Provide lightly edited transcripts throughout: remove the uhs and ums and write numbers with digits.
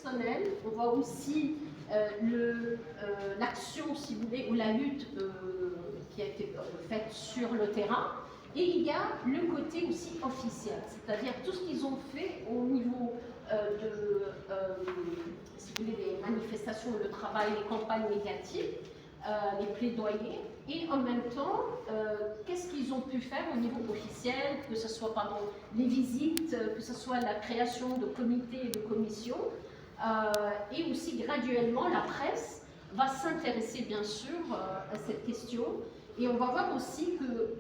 personnel, on voit aussi l'action, si vous voulez, ou la lutte qui a été faite sur le terrain. Et il y a le côté aussi officiel, c'est-à-dire tout ce qu'ils ont fait au niveau si vous voulez, des manifestations, le travail, les campagnes médiatiques, les plaidoyers, et en même temps, qu'est-ce qu'ils ont pu faire au niveau officiel, que ce soit pardon, les visites, que ce soit la création de comités et de commissions, et aussi graduellement la presse va s'intéresser bien sûr à cette question, et on va voir aussi que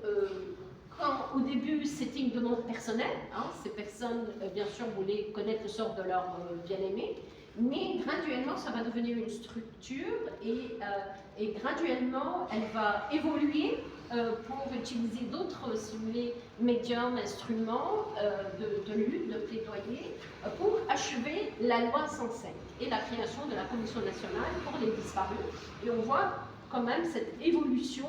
quand au début c'était une demande personnelle, hein, ces personnes bien sûr voulaient connaître le sort de leur bien-aimé, mais graduellement ça va devenir une structure et graduellement elle va évoluer pour utiliser d'autres, si vous voulez, médiums, instruments de lutte, de plaidoyer, pour achever la loi 105 et la création de la Commission nationale pour les disparus. Et on voit quand même cette évolution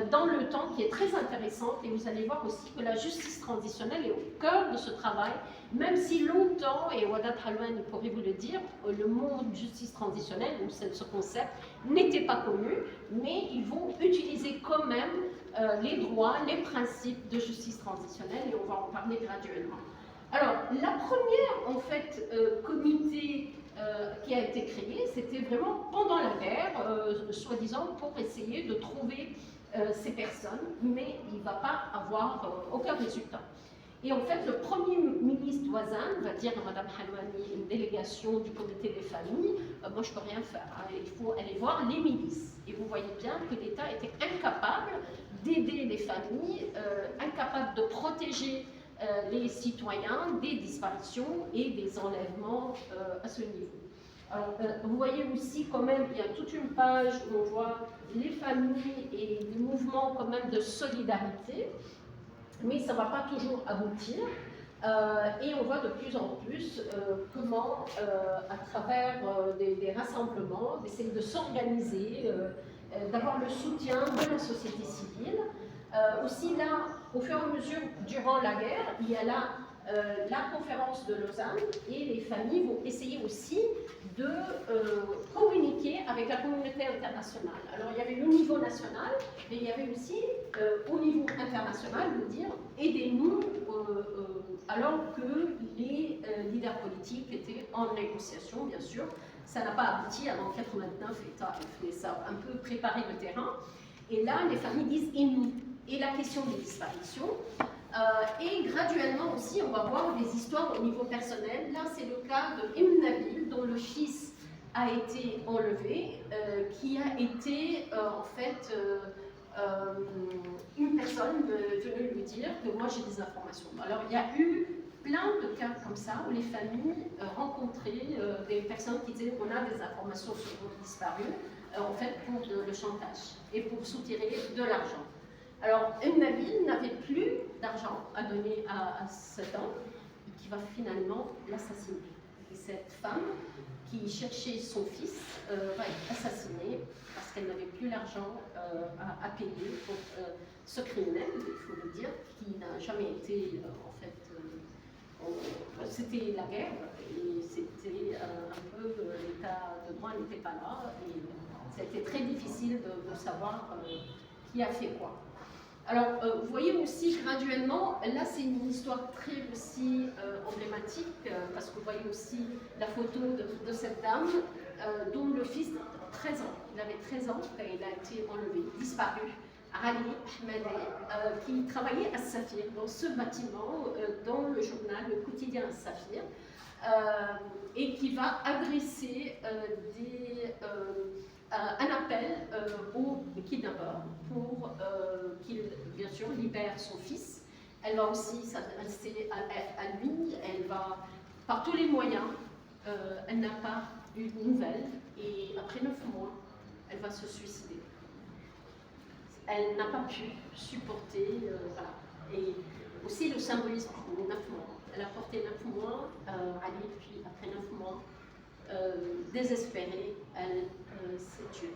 dans le temps qui est très intéressante, et vous allez voir aussi que la justice transitionnelle est au cœur de ce travail, même si longtemps, et Wadat Halwan pourrait vous le dire, le mot justice transitionnelle, ou ce concept, n'était pas connu, mais ils vont utiliser quand même les droits, les principes de justice transitionnelle, et on va en parler graduellement. Alors, la première, en fait, comité qui a été créé, c'était vraiment pendant la guerre, soi-disant pour essayer de trouver ces personnes, mais il ne va pas avoir aucun résultat. Et en fait, le premier ministre Ouazane va dire à Mme Halwani, une délégation du comité des familles, moi je ne peux rien faire, hein, il faut aller voir les milices. Et vous voyez bien que l'État était incapable d'aider les familles, incapable de protéger les citoyens des disparitions et des enlèvements à ce niveau. Alors, vous voyez aussi quand même, il y a toute une page où on voit les familles et des mouvements quand même de solidarité, mais ça ne va pas toujours aboutir. Et on voit de plus en plus comment, à travers des rassemblements, d'essayer de s'organiser, d'avoir le soutien de la société civile. Aussi là, au fur et à mesure, durant la guerre, il y a là la conférence de Lausanne, et les familles vont essayer aussi de communiquer avec la communauté internationale. Alors il y avait le niveau national, mais il y avait aussi au niveau international de dire aidez-nous, alors que les leaders politiques étaient en négociation, bien sûr. Ça n'a pas abouti avant 89, l'État a fait ça, un peu préparer le terrain. Et là, les familles disent et nous, et la question des disparitions. Et graduellement aussi, on va voir des histoires au niveau personnel. Là, c'est le cas de Ibn Nabil, dont le fils a été enlevé, qui a été en fait une personne venue lui dire que moi j'ai des informations. Alors il y a eu plein de cas comme ça où les familles rencontraient des personnes qui disaient on a des informations sur vos disparus, en fait pour le chantage et pour soutirer de l'argent. Alors, Ibn Nabil n'avait plus d'argent à donner à cet homme, qui va finalement l'assassiner. Et cette femme qui cherchait son fils va être assassinée parce qu'elle n'avait plus l'argent à payer pour ce criminel, il faut le dire, qui n'a jamais été, en fait, c'était la guerre, et c'était un peu, l'état de droit n'était pas là, et c'était très difficile de savoir qui a fait quoi. Alors, vous voyez aussi graduellement, là c'est une histoire très aussi emblématique, parce que vous voyez aussi la photo de cette dame, dont le fils de 13 ans, il avait 13 ans quand il a été enlevé, disparu, Ali Ahmadi, qui travaillait à Safir, dans ce bâtiment, dans le journal, le quotidien Safir, et qui va adresser un appel au kidnappeur pour qu'il, bien sûr, libère son fils. Elle va aussi s'adresser à lui, elle va, par tous les moyens, elle n'a pas eu de nouvelles, et après 9 mois, elle va se suicider. Elle n'a pas pu supporter, voilà. Et aussi le symbolisme de 9 mois. Elle a porté 9 mois, Ali, puis après 9 mois, désespérée, elle s'est tuée.